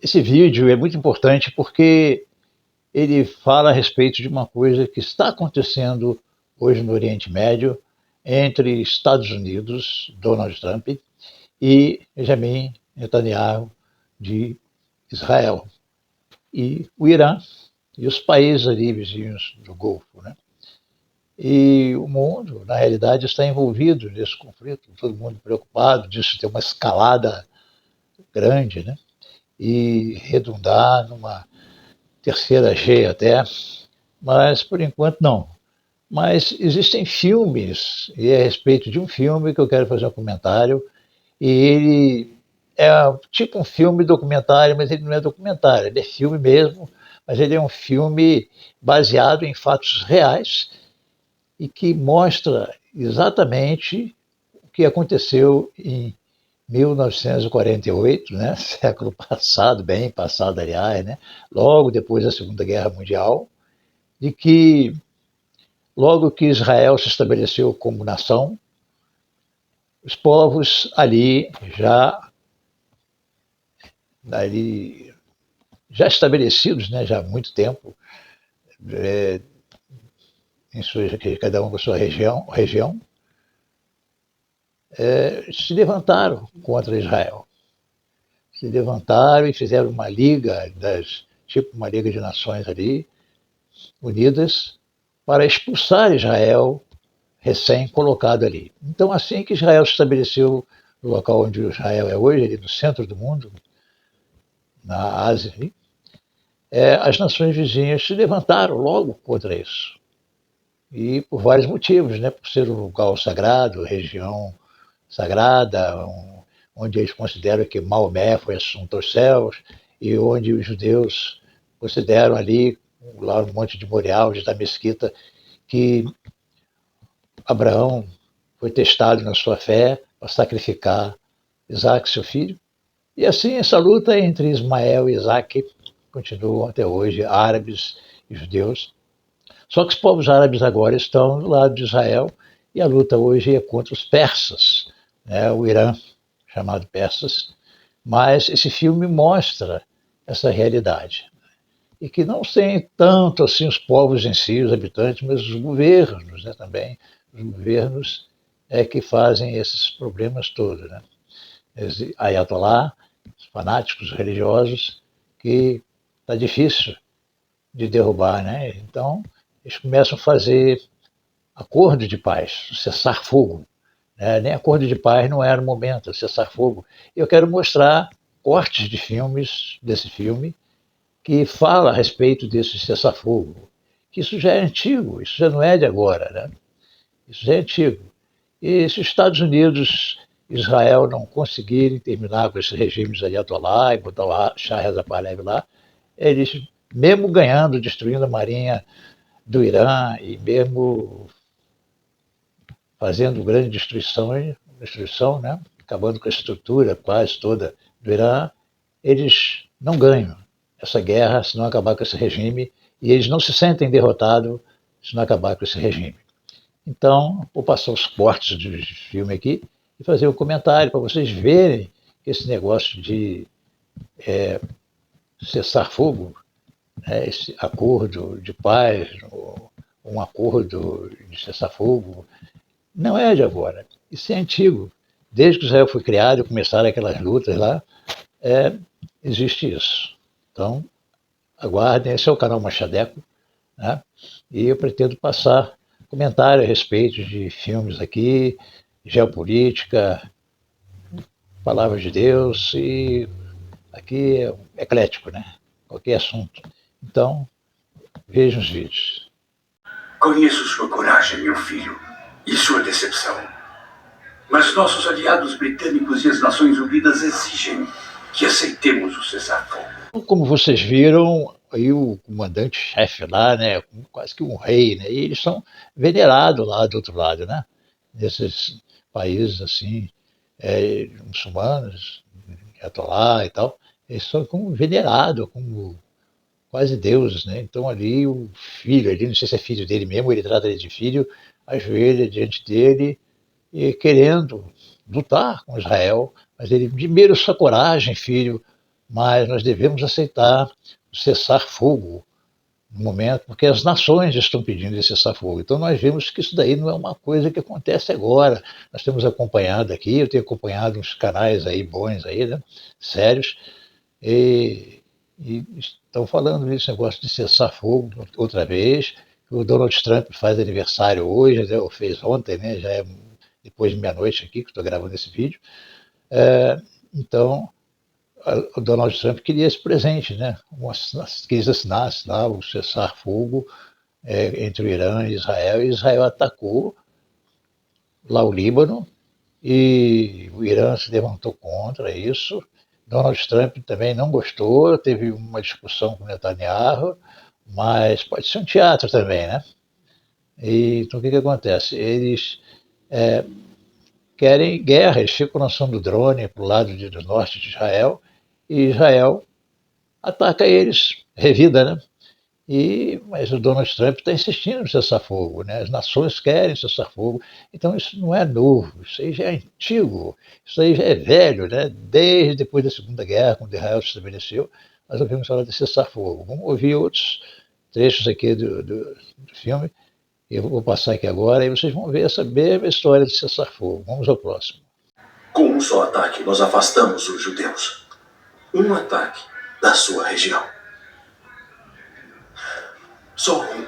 Esse vídeo é muito importante porque ele fala a respeito de uma coisa que está acontecendo hoje no Oriente Médio entre Estados Unidos, Donald Trump, e Benjamin Netanyahu, de Israel, e o Irã e os países ali vizinhos do Golfo, né? E o mundo, na realidade, está envolvido nesse conflito, todo mundo preocupado disso ter uma escalada grande, né? E redundar numa terceira G até, mas por enquanto não. Mas existem filmes, e é a respeito de um filme que eu quero fazer um comentário, e ele é tipo um filme documentário, mas ele não é documentário, ele é filme mesmo, mas ele é um filme baseado em fatos reais e que mostra exatamente o que aconteceu em 1948, né, século passado, bem passado, aliás, né, logo depois da Segunda Guerra Mundial, de que logo que Israel se estabeleceu como nação, os povos ali já estabelecidos, né, já há muito tempo, em cada um com a sua região se levantaram contra Israel. Se levantaram e fizeram uma liga, tipo uma liga de nações ali, unidas, para expulsar Israel recém-colocado ali. Então, assim que Israel se estabeleceu no local onde Israel é hoje, ali no centro do mundo, na Ásia, as nações vizinhas se levantaram logo contra isso. E por vários motivos, né? Por ser um local sagrado, região sagrada, onde eles consideram que Maomé foi assunto aos céus, e onde os judeus consideram ali, lá no Monte de Moriá, onde está a mesquita, que Abraão foi testado na sua fé para sacrificar Isaac, seu filho. E assim essa luta entre Ismael e Isaac continua até hoje, árabes e judeus. Só que os povos árabes agora estão do lado de Israel e a luta hoje é contra os persas, né, o Irã, chamado persas. Mas esse filme mostra essa realidade. E que não tem tanto assim os povos em si, os habitantes, mas os governos, né, também. Os governos é que fazem esses problemas todos, né? Esse ayatolá, os fanáticos religiosos, que está difícil de derrubar, né? Então, eles começam a fazer acordo de paz, cessar fogo. Né? Nem acordo de paz não era o momento, cessar fogo. Eu quero mostrar cortes de filmes, desse filme, que fala a respeito desse cessar-fogo. Que isso já é antigo, isso já não é de agora, né? Isso já é antigo. E se os Estados Unidos e Israel não conseguirem terminar com esses regimes ayatolá e botar o Shah Reza Pahlavi lá, eles, mesmo ganhando, destruindo a marinha do Irã e mesmo fazendo grande destruição, né? Acabando com a estrutura quase toda do Irã, eles não ganham essa guerra se não acabar com esse regime, e eles não se sentem derrotados se não acabar com esse regime. Então, vou passar os cortes do filme aqui e fazer um comentário para vocês verem esse negócio de cessar fogo, né, esse acordo de paz, um acordo de cessar fogo, não é de agora. Isso é antigo. Desde que Israel foi criado e começaram aquelas lutas lá, existe isso. Então, aguardem, esse é o canal Machadeco, né? E eu pretendo passar comentário a respeito de filmes aqui, geopolítica, palavras de Deus, e aqui é eclético, né? Qualquer assunto. Então, vejam os vídeos. Conheço sua coragem, meu filho, e sua decepção. Mas nossos aliados britânicos e as Nações Unidas exigem que aceitemos o cessar-fogo. Como vocês viram, aí o comandante-chefe lá, né, quase que um rei, né, e eles são venerados lá do outro lado, né, nesses países assim, muçulmanos, Ayatollah e tal, eles são como venerados, como quase deuses, né, então ali o filho, ali, não sei se é filho dele mesmo, ele trata ele de filho, ajoelha diante dele querendo lutar com Israel, mas ele, primeiro, sua coragem, filho, mas nós devemos aceitar o cessar-fogo no momento, porque as nações estão pedindo esse cessar-fogo. Então nós vemos que isso daí não é uma coisa que acontece agora. Nós temos acompanhado aqui, eu tenho acompanhado uns canais aí bons aí, né, sérios, e estão falando desse negócio de cessar-fogo outra vez. O Donald Trump faz aniversário hoje, né, ou fez ontem, né, já é depois de meia-noite aqui que estou gravando esse vídeo. Então, o Donald Trump queria esse presente, né? Quis assinar o cessar-fogo entre o Irã e Israel atacou lá o Líbano, e o Irã se levantou contra isso. Donald Trump também não gostou, teve uma discussão com Netanyahu, mas pode ser um teatro também, né? Então o que acontece? Eles querem guerra, eles ficam lançando drone para o lado do norte de Israel, e Israel ataca eles, revida, né? Mas o Donald Trump está insistindo no cessar-fogo, né? As nações querem cessar-fogo, então isso não é novo, isso aí já é antigo, isso aí já é velho, né? Desde depois da Segunda Guerra, quando Israel se estabeleceu, nós ouvimos falar de cessar-fogo. Vamos ouvir outros trechos aqui do filme, eu vou passar aqui agora, e vocês vão ver essa mesma história de cessar-fogo. Vamos ao próximo. Com um só ataque, nós afastamos os judeus. Um ataque da sua região. Só um.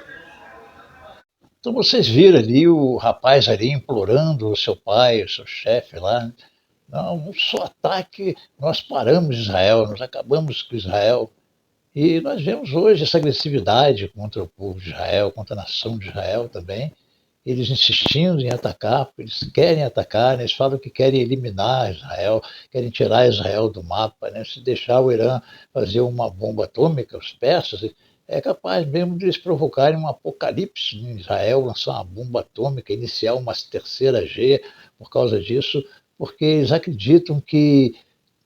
Então vocês viram ali o rapaz ali implorando o seu pai, o seu chefe lá. Não, um só ataque, nós paramos Israel, nós acabamos com Israel. E nós vemos hoje essa agressividade contra o povo de Israel, contra a nação de Israel também. Eles insistindo em atacar, porque eles querem atacar, né? Eles falam que querem eliminar Israel, querem tirar Israel do mapa, né? Se deixar o Irã fazer uma bomba atômica, os persas, é capaz mesmo de eles provocarem um apocalipse em Israel, lançar uma bomba atômica, iniciar uma terceira G por causa disso, porque eles acreditam que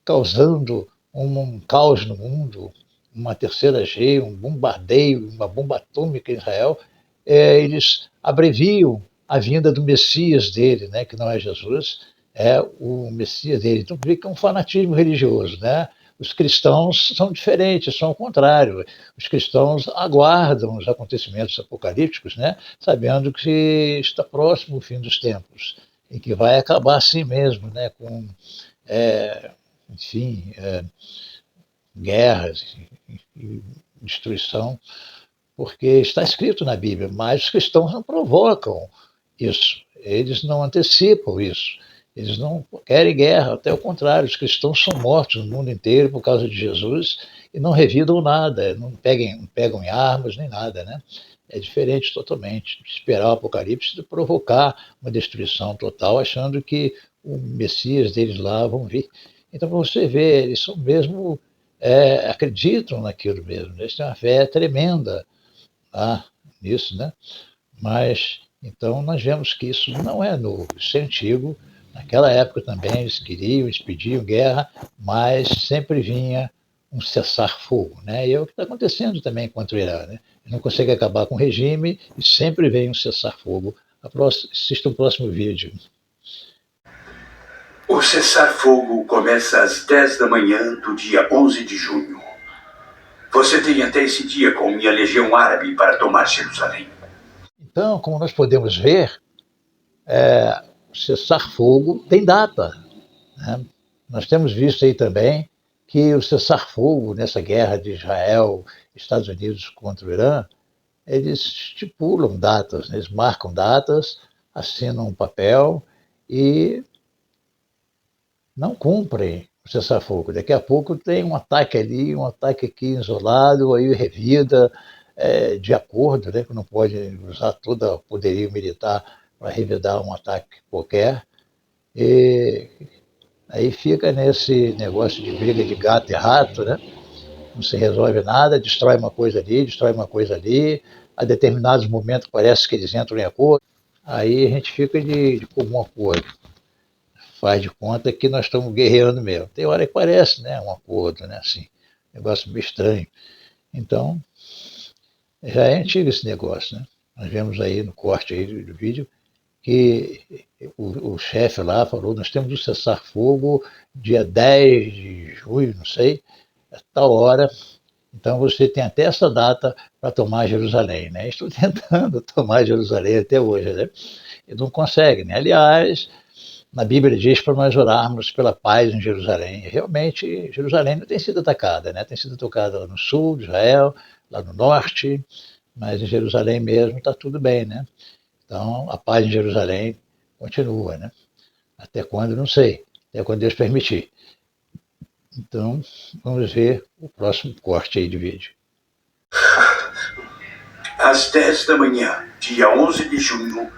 causando um caos no mundo, uma terceira G, um bombardeio, uma bomba atômica em Israel, eles abreviam a vinda do Messias dele, né, que não é Jesus, é o Messias dele. Então fica um fanatismo religioso, né? Os cristãos são diferentes, são o contrário. Os cristãos aguardam os acontecimentos apocalípticos, né, sabendo que está próximo o fim dos tempos e que vai acabar assim mesmo, né, com, enfim, guerras e destruição, porque está escrito na Bíblia, mas os cristãos não provocam isso, eles não antecipam isso, eles não querem guerra, até o contrário, os cristãos são mortos no mundo inteiro por causa de Jesus e não revidam nada, não pegam em armas nem nada, né? É diferente totalmente de esperar o Apocalipse, de provocar uma destruição total, achando que o Messias deles lá vão vir. Então, para você ver, eles são mesmo, acreditam naquilo mesmo, eles têm uma fé tremenda nisso, né? Mas, então, nós vemos que isso não é novo, isso é antigo. Naquela época também eles pediam guerra, mas sempre vinha um cessar-fogo, né? E é o que está acontecendo também contra o Irã, né? Ele não consegue acabar com o regime e sempre vem um cessar-fogo. Assista o próximo vídeo. O cessar-fogo começa às 10 da manhã do dia 11 de junho. Você tem até esse dia com minha legião árabe para tomar Jerusalém. Então, como nós podemos ver, o cessar-fogo tem data, né? Nós temos visto aí também que o cessar-fogo nessa guerra de Israel, Estados Unidos contra o Irã, eles estipulam datas, né? Eles marcam datas, assinam um papel e não cumprem o cessar-fogo. Daqui a pouco tem um ataque ali, um ataque aqui isolado, aí revida de acordo, né, que não pode usar todo o poderio militar para revidar um ataque qualquer. E aí fica nesse negócio de briga de gato e rato, né? Não se resolve nada, destrói uma coisa ali, destrói uma coisa ali, a determinados momentos parece que eles entram em acordo, aí a gente fica de comum acordo. Faz de conta que nós estamos guerreando mesmo. Tem hora que parece, né, um acordo, né, assim, negócio meio estranho. Então, já é antigo esse negócio, né? Nós vemos aí no corte aí do vídeo que o chefe lá falou, nós temos o cessar-fogo dia 10 de junho, não sei, tal hora. Então você tem até essa data para tomar Jerusalém, né? Estou tentando tomar Jerusalém até hoje, né? E não consegue, né? Aliás, na Bíblia diz para nós orarmos pela paz em Jerusalém. E realmente, Jerusalém não tem sido atacada, né? Tem sido atacada lá no sul de Israel, lá no norte, mas em Jerusalém mesmo está tudo bem, né? Então, a paz em Jerusalém continua, né? Até quando, não sei. Até quando Deus permitir. Então, vamos ver o próximo corte aí de vídeo. Às 10 da manhã, dia 11 de junho,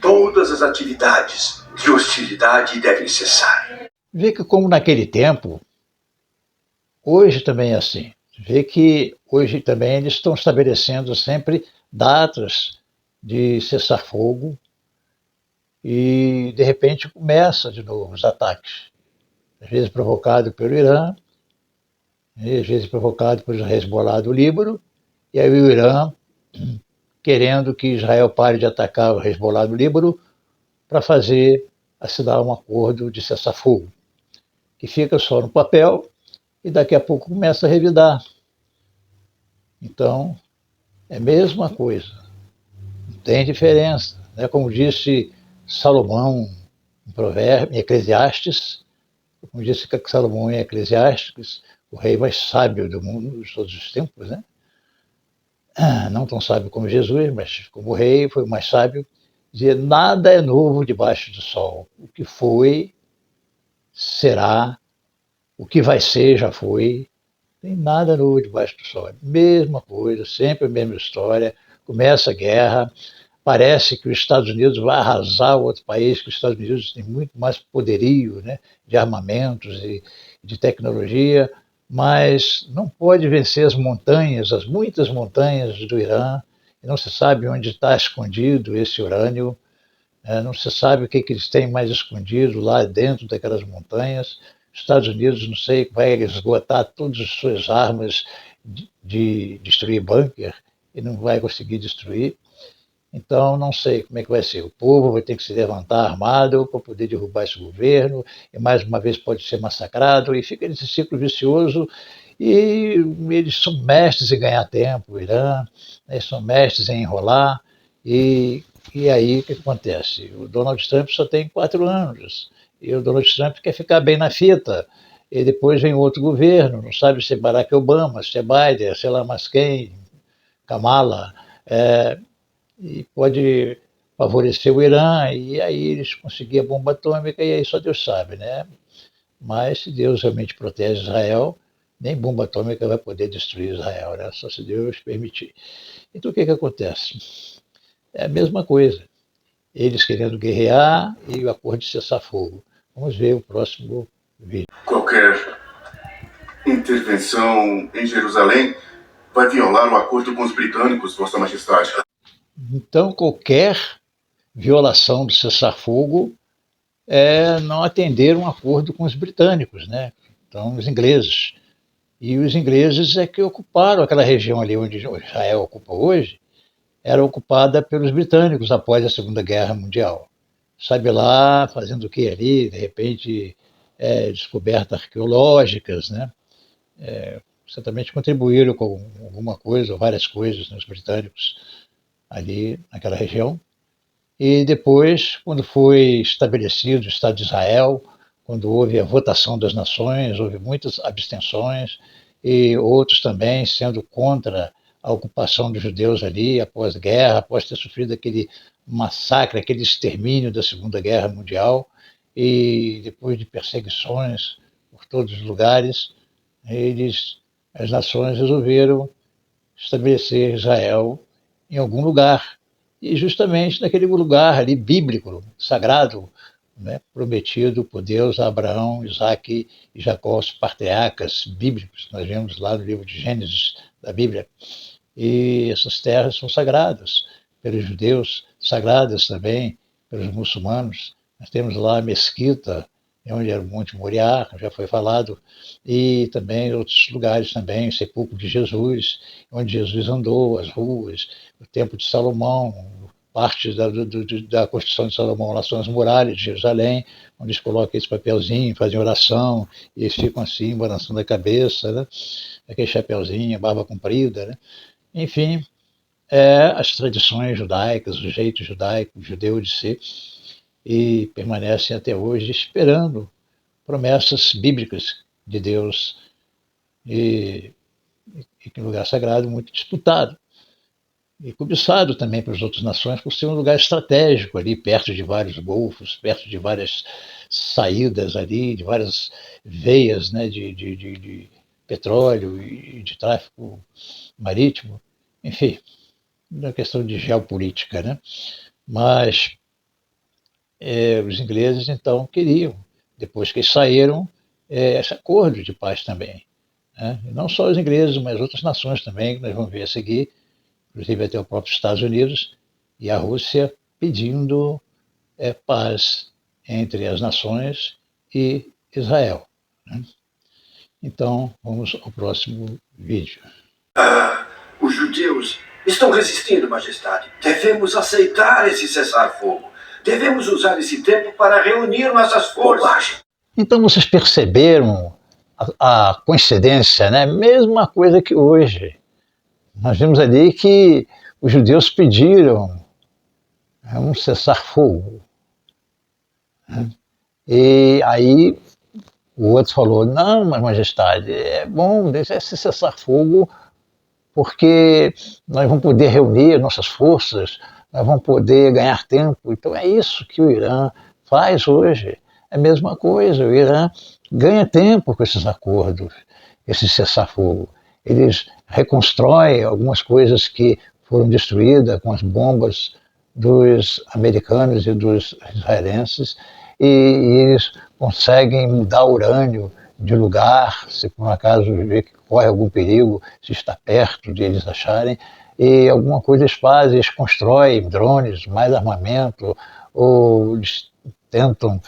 todas as atividades de hostilidade devem cessar. Vê que como naquele tempo, hoje também é assim. Vê que hoje também eles estão estabelecendo sempre datas de cessar fogo e de repente começa de novo os ataques. Às vezes provocado pelo Irã, às vezes provocado pelo Hezbollah do Líbano, e aí o Irã querendo que Israel pare de atacar o Hezbollah do Líbano para assinar um acordo de cessar-fogo, que fica só no papel e daqui a pouco começa a revidar. Então, é a mesma coisa, não tem diferença. Né? Como disse Salomão em Provérbios, em Eclesiastes, como disse Salomão em Eclesiastes, o rei mais sábio do mundo de todos os tempos, né? Não tão sábio como Jesus, mas como rei foi o mais sábio, dizia: nada é novo debaixo do sol. O que foi, será, o que vai ser, já foi. Tem nada novo debaixo do sol. É a mesma coisa, sempre a mesma história. Começa a guerra, parece que os Estados Unidos vai arrasar o outro país, que os Estados Unidos têm muito mais poderio, né, de armamentos e de tecnologia, mas não pode vencer as montanhas, as muitas montanhas do Irã, e não se sabe onde está escondido esse urânio, não se sabe o que eles têm mais escondido lá dentro daquelas montanhas. Os Estados Unidos, não sei, vai esgotar todas as suas armas de destruir bunker e não vai conseguir destruir. Então, não sei como é que vai ser. O povo vai ter que se levantar armado para poder derrubar esse governo, e mais uma vez pode ser massacrado, e fica nesse ciclo vicioso. E eles são mestres em ganhar tempo, o Irã, eles são mestres em enrolar, e aí o que acontece? O Donald Trump só tem 4 anos, e o Donald Trump quer ficar bem na fita, e depois vem outro governo, não sabe se é Barack Obama, se é Biden, sei lá mais quem, Kamala, e pode favorecer o Irã, e aí eles conseguirem a bomba atômica, e aí só Deus sabe, né? Mas se Deus realmente protege Israel, nem bomba atômica vai poder destruir Israel, né? Só se Deus permitir. Então o que acontece? É a mesma coisa. Eles querendo guerrear e o acordo de cessar-fogo. Vamos ver o próximo vídeo. Qualquer intervenção em Jerusalém vai violar o acordo com os britânicos, Vossa Majestade. Então, qualquer violação do cessar-fogo é não atender um acordo com os britânicos, né? Então, os ingleses. E os ingleses é que ocuparam aquela região ali onde Israel ocupa hoje, era ocupada pelos britânicos após a Segunda Guerra Mundial. Sabe lá, fazendo o que ali, de repente, descobertas arqueológicas, né? Certamente contribuíram com alguma coisa, ou várias coisas, né, os britânicos ali naquela região. E depois, quando foi estabelecido o Estado de Israel, quando houve a votação das nações, houve muitas abstenções, e outros também sendo contra a ocupação dos judeus ali após a guerra, após ter sofrido aquele massacre, aquele extermínio da Segunda Guerra Mundial, e depois de perseguições por todos os lugares, as nações resolveram estabelecer Israel em algum lugar, e justamente naquele lugar ali bíblico, sagrado, né, prometido por Deus a Abraão, Isaque e Jacó, os patriarcas bíblicos, nós vemos lá no livro de Gênesis da Bíblia. E essas terras são sagradas pelos judeus, sagradas também pelos muçulmanos. Nós temos lá a Mesquita, onde era o Monte Moriá, já foi falado, e também outros lugares também, o sepulcro de Jesus, onde Jesus andou, as ruas, o Templo de Salomão, o parte da construção de Salomão, lá são as muralhas de Jerusalém, onde eles colocam esse papelzinho, fazem oração, e eles ficam assim, balançando a cabeça, né? Aquele chapeuzinho, barba comprida, né? Enfim, as tradições judaicas, o jeito judaico, judeu de ser, e permanecem até hoje esperando promessas bíblicas de Deus, e que é um lugar sagrado muito disputado e cobiçado também pelas outras nações por ser um lugar estratégico ali, perto de vários golfos, perto de várias saídas ali, de várias veias, né, de petróleo e de tráfico marítimo, enfim, uma questão de geopolítica, né? Mas os ingleses então queriam, depois que eles saíram, esse acordo de paz também, né? E não só os ingleses, mas outras nações também, que nós vamos ver a seguir, inclusive até o próprio Estados Unidos e a Rússia pedindo paz entre as nações e Israel, né? Então, vamos ao próximo vídeo. Os judeus estão resistindo, Majestade. Devemos aceitar esse cessar-fogo. Devemos usar esse tempo para reunir nossas forças. Então, vocês perceberam a coincidência, né? Mesma coisa que hoje. Nós vimos ali que os judeus pediram um cessar-fogo, né? E aí o outro falou, não, mas Majestade, é bom, deixa esse cessar-fogo, porque nós vamos poder reunir nossas forças, nós vamos poder ganhar tempo. Então é isso que o Irã faz hoje. É a mesma coisa, o Irã ganha tempo com esses acordos, esse cessar-fogo. Eles reconstroem algumas coisas que foram destruídas com as bombas dos americanos e dos israelenses, e eles conseguem mudar o urânio de lugar, se por um acaso vê que corre algum perigo, se está perto de eles acharem, e alguma coisa eles fazem, eles constroem drones, mais armamento, ou eles tentam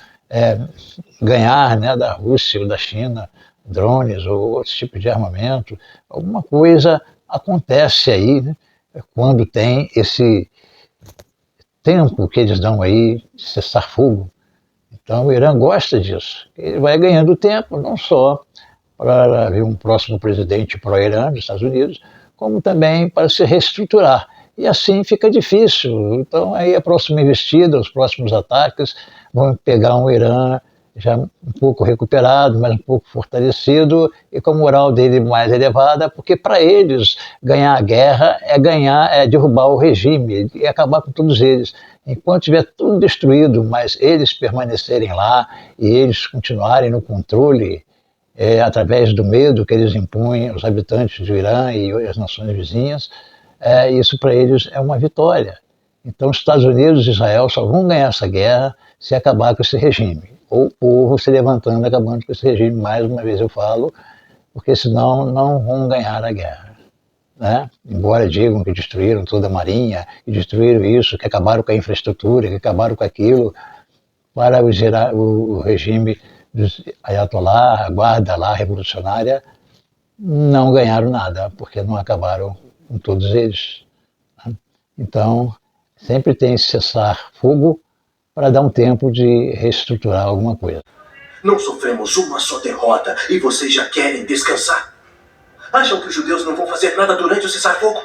ganhar, né, da Rússia ou da China drones ou outros tipos de armamento. Alguma coisa acontece aí, né, quando tem esse tempo que eles dão aí de cessar fogo. Então o Irã gosta disso. Ele vai ganhando tempo, não só para haver um próximo presidente pró-Irã dos Estados Unidos, como também para se reestruturar. E assim fica difícil. Então aí a próxima investida, os próximos ataques vão pegar um Irã já um pouco recuperado, mas um pouco fortalecido e com a moral dele mais elevada, porque para eles ganhar a guerra é derrubar o regime e acabar com todos eles. Enquanto tiver tudo destruído, mas eles permanecerem lá e eles continuarem no controle através do medo que eles impõem aos habitantes do Irã e as nações vizinhas, isso para eles é uma vitória. Então os Estados Unidos e Israel só vão ganhar essa guerra se acabar com esse regime, ou o povo se levantando, acabando com esse regime, mais uma vez eu falo, porque senão não vão ganhar a guerra, né? Embora digam que destruíram toda a marinha, que destruíram isso, que acabaram com a infraestrutura, que acabaram com aquilo, para o regime dos Ayatollah, a guarda lá revolucionária, não ganharam nada, porque não acabaram com todos eles, né? Então, sempre tem esse cessar-fogo para dar um tempo de reestruturar alguma coisa. Não sofremos uma só derrota e vocês já querem descansar? Acham que os judeus não vão fazer nada durante o cessar-fogo?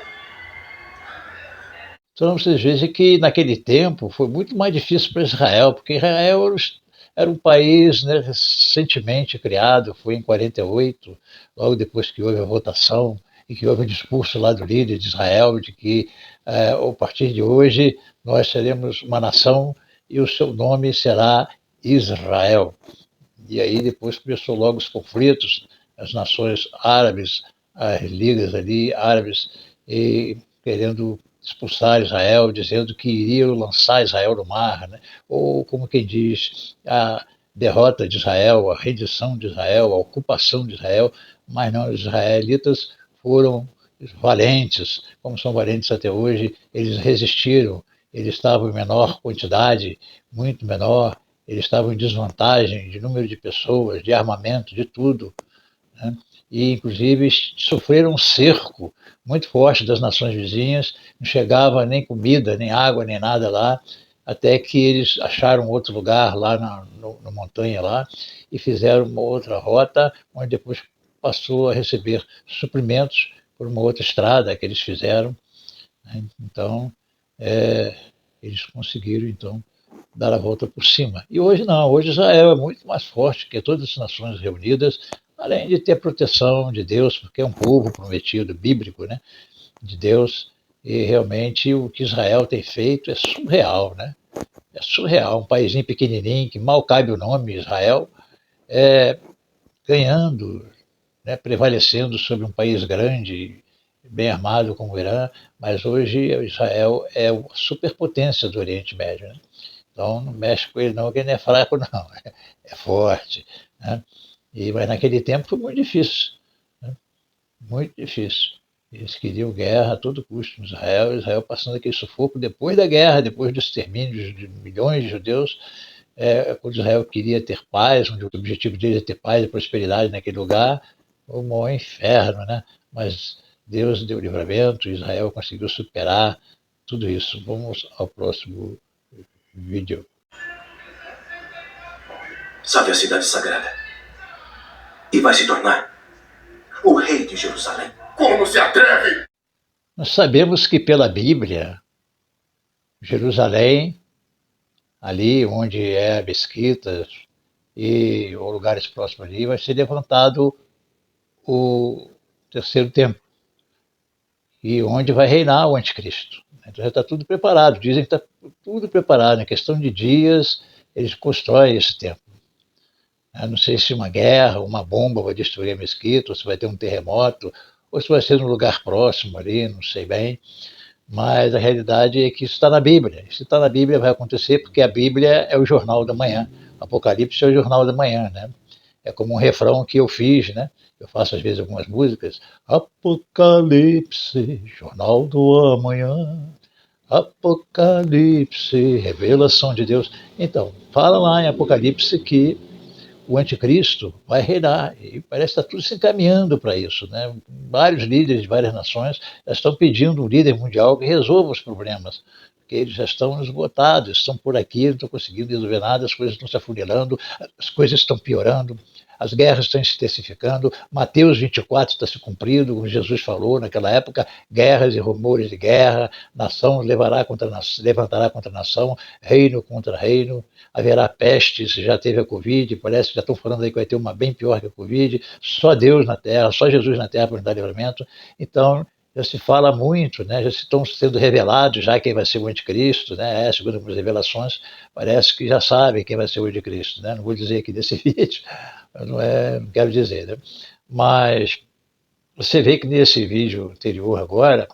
Então vocês vejam que naquele tempo foi muito mais difícil para Israel, porque Israel era um país, né, recentemente criado, foi em 48, logo depois que houve a votação e que houve o discurso lá do líder de Israel de que a partir de hoje nós seremos uma nação e o seu nome será Israel. E aí depois começou logo os conflitos, as nações árabes, as ligas ali árabes, querendo expulsar Israel, dizendo que iriam lançar Israel no mar, né? Ou como quem diz, a derrota de Israel, a rendição de Israel, a ocupação de Israel, mas não, os israelitas foram valentes, como são valentes até hoje, eles resistiram, eles estavam em menor quantidade, muito menor, eles estavam em desvantagem de número de pessoas, de armamento, de tudo, né? e inclusive sofreram um cerco muito forte das nações vizinhas, não chegava nem comida, nem água, nem nada lá, até que eles acharam outro lugar lá na montanha lá e fizeram uma outra rota, onde depois passou a receber suprimentos por uma outra estrada que eles fizeram, né? Então, eles conseguiram então dar a volta por cima. E hoje não, hoje Israel é muito mais forte que todas as nações reunidas, além de ter proteção de Deus, porque é um povo prometido, bíblico, né, de Deus, e realmente o que Israel tem feito é surreal, né? É surreal, um paísinho pequenininho, que mal cabe o nome Israel, ganhando, né, prevalecendo sobre um país grande, bem armado como o Irã, mas hoje Israel é a superpotência do Oriente Médio, né? Então não mexe com ele não, que ele não é fraco não, é forte, né? Mas naquele tempo foi muito difícil, né? Muito difícil. Eles queriam guerra a todo custo em Israel, Israel passando aquele sufoco depois da guerra, depois do extermínio de milhões de judeus, quando Israel queria ter paz, onde o objetivo deles é ter paz e prosperidade naquele lugar, o maior inferno, né? Mas Deus deu livramento, Israel conseguiu superar tudo isso. Vamos ao próximo vídeo. Sabe a cidade sagrada? E vai se tornar o rei de Jerusalém. Como se atreve? Nós sabemos que pela Bíblia, Jerusalém, ali onde é a mesquita e os lugares próximos ali, vai ser levantado o terceiro templo, e onde vai reinar o anticristo. Então já está tudo preparado, dizem que está tudo preparado, em questão de dias eles constroem esse templo. Eu não sei se uma guerra, uma bomba vai destruir a mesquita, ou se vai ter um terremoto, ou se vai ser num lugar próximo ali, não sei bem, mas a realidade é que isso está na Bíblia. Se está na Bíblia vai acontecer, porque a Bíblia é o jornal da manhã, Apocalipse é o jornal da manhã, né? É como um refrão que eu fiz, né? Eu faço às vezes algumas músicas. Apocalipse, jornal do amanhã. Apocalipse, revelação de Deus. Então, fala lá em Apocalipse que o anticristo vai reinar, e parece que está tudo se encaminhando para isso, né? Vários líderes de várias nações já estão pedindo um líder mundial que resolva os problemas, porque eles já estão esgotados, estão por aqui, não estão conseguindo resolver nada, as coisas estão se afunilando, as coisas estão piorando, as guerras estão se intensificando. Mateus 24 está se cumprindo, como Jesus falou naquela época, guerras e rumores de guerra, nação levantará contra nação, reino contra reino, haverá pestes, já teve a Covid, parece que já estão falando aí que vai ter uma bem pior que a Covid, só Deus na Terra, só Jesus na Terra para nos dar livramento. Então, já se fala muito, né? Já estão sendo revelados já quem vai ser o anticristo, né? Segundo as revelações, parece que já sabem quem vai ser o anticristo, né? Não vou dizer aqui desse vídeo, não quero dizer, né? Mas você vê que nesse vídeo anterior agora,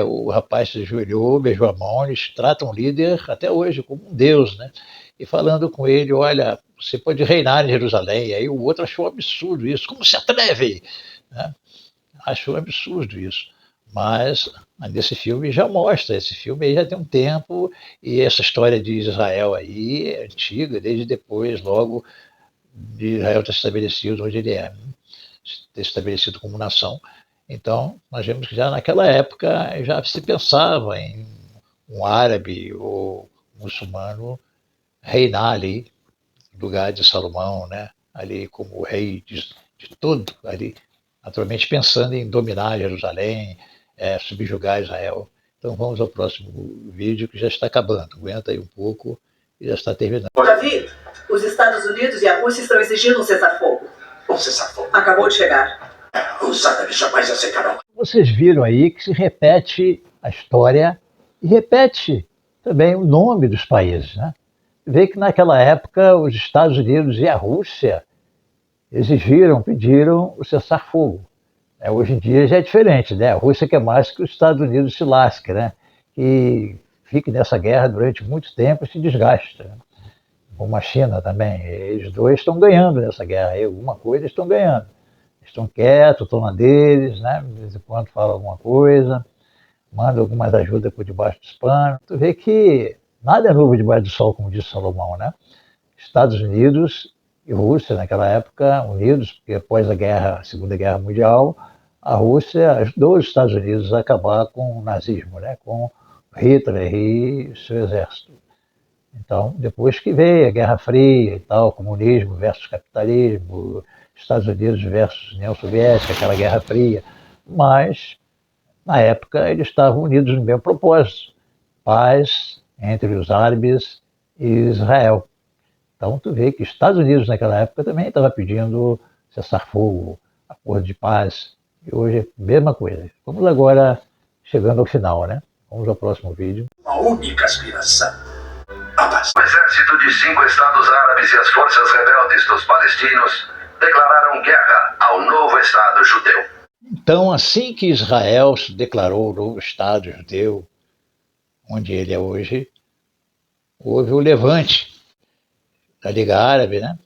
o rapaz se ajoelhou, beijou a mão, eles tratam o líder até hoje como um deus, né? E falando com ele, olha, você pode reinar em Jerusalém. E aí o outro achou um absurdo isso, como se atreve? Né? Achou um absurdo isso. Mas nesse filme já mostra, esse filme aí já tem um tempo, e essa história de Israel aí é antiga, desde depois, logo, de Israel ter estabelecido onde ele é, ter estabelecido como nação. Então, nós vemos que já naquela época já se pensava em um árabe ou muçulmano reinar ali, no lugar de Salomão, né? Ali como rei de tudo, ali, naturalmente pensando em dominar Jerusalém, subjugar Israel. Então vamos ao próximo vídeo, que já está acabando. Aguenta aí um pouco e já está terminando. Davi, os Estados Unidos e a Rússia estão exigindo um cessar-fogo. Um cessar-fogo. Acabou de chegar. Os árabes jamais aceitarão. Vocês viram aí que se repete a história e repete também o nome dos países, né? Vê que naquela época os Estados Unidos e a Rússia pediram o cessar-fogo. Hoje em dia já é diferente, né? A Rússia quer mais que os Estados Unidos se lasque, né? Que fique nessa guerra durante muito tempo e se desgaste. Como a China também, eles dois estão ganhando nessa guerra, aí alguma coisa eles estão ganhando. Estão quietos, estão na deles, né? De vez em quando falam alguma coisa, mandam algumas ajudas por debaixo dos panos. Tu vê que nada é novo debaixo do sol, como disse Salomão, né? Estados Unidos e Rússia, naquela época, unidos, porque após a Segunda Guerra Mundial, a Rússia ajudou os Estados Unidos a acabar com o nazismo, né, com Hitler e seu exército. Então, depois que veio a Guerra Fria e tal, comunismo versus capitalismo, Estados Unidos versus União Soviética, aquela Guerra Fria, mas, na época, eles estavam unidos no mesmo propósito, paz entre os árabes e Israel. Então, tu vê que os Estados Unidos, naquela época, também estava pedindo cessar-fogo, acordo de paz, e hoje é a mesma coisa. Vamos agora chegando ao final, né? Vamos ao próximo vídeo. Uma única aspiração. O exército de 5 estados árabes e as forças rebeldes dos palestinos declararam guerra ao novo Estado judeu. Então, assim que Israel se declarou o novo Estado judeu, onde ele é hoje, houve o levante da Liga Árabe, né?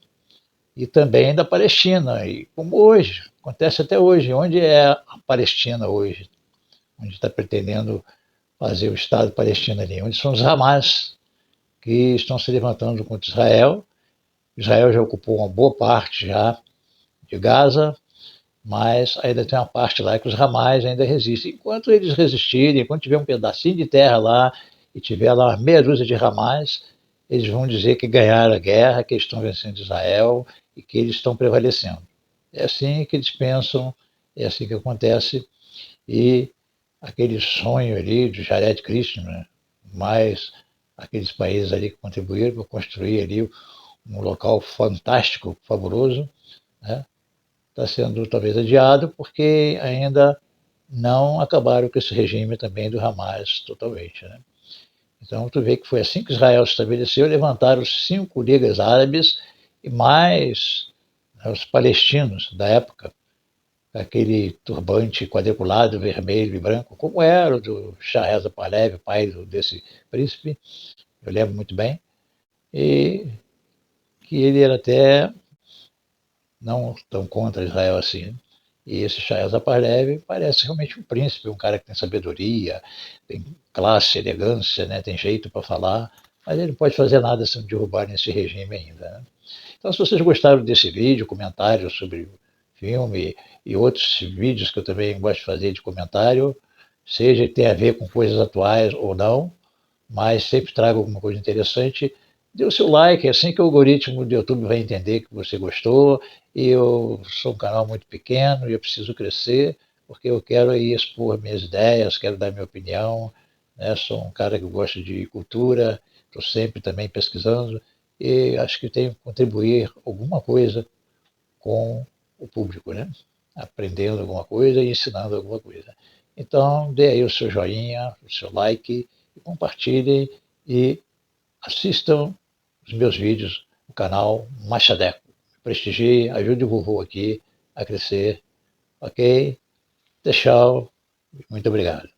E também da Palestina, e como hoje, acontece até hoje. Onde é a Palestina hoje? Onde está pretendendo fazer o Estado palestino ali? Onde são os Hamas, que estão se levantando contra Israel. Israel já ocupou uma boa parte já de Gaza, mas ainda tem uma parte lá que os Hamas ainda resistem. Enquanto eles resistirem, enquanto tiver um pedacinho de terra lá e tiver lá uma meia dúzia de Hamas, eles vão dizer que ganharam a guerra, que eles estão vencendo Israel e que eles estão prevalecendo. É assim que eles pensam, é assim que acontece. E aquele sonho ali de Jared Kushner, né? Mais aqueles países ali que contribuíram para construir ali um local fantástico, fabuloso, né? Está sendo talvez adiado porque ainda não acabaram com esse regime também do Hamas totalmente, né? Então tu vê que foi assim que Israel se estabeleceu, levantaram os 5 ligas árabes e mais, né, os palestinos da época, aquele turbante quadriculado, vermelho e branco, como era o do Shah Reza Pahlavi, pai desse príncipe, eu lembro muito bem, e que ele era até não tão contra Israel assim, né? E esse Shah Reza Pahlavi parece realmente um príncipe, um cara que tem sabedoria, tem classe, elegância, né? Tem jeito para falar, mas ele não pode fazer nada sem derrubar nesse regime ainda, né? Então, se vocês gostaram desse vídeo, comentário sobre o filme e outros vídeos que eu também gosto de fazer de comentário, seja que tenha a ver com coisas atuais ou não, mas sempre trago alguma coisa interessante, dê o seu like, é assim que o algoritmo do YouTube vai entender que você gostou. E eu sou um canal muito pequeno e eu preciso crescer, porque eu quero aí expor minhas ideias, quero dar minha opinião, né? Sou um cara que gosta de cultura, estou sempre também pesquisando e acho que tenho que contribuir alguma coisa com o público, né? Aprendendo alguma coisa e ensinando alguma coisa. Então, dê aí o seu joinha, o seu like, e compartilhem e assistam os meus vídeos no canal Machadeco. Prestigie, ajude o vovô aqui a crescer, ok? Tchau, muito obrigado.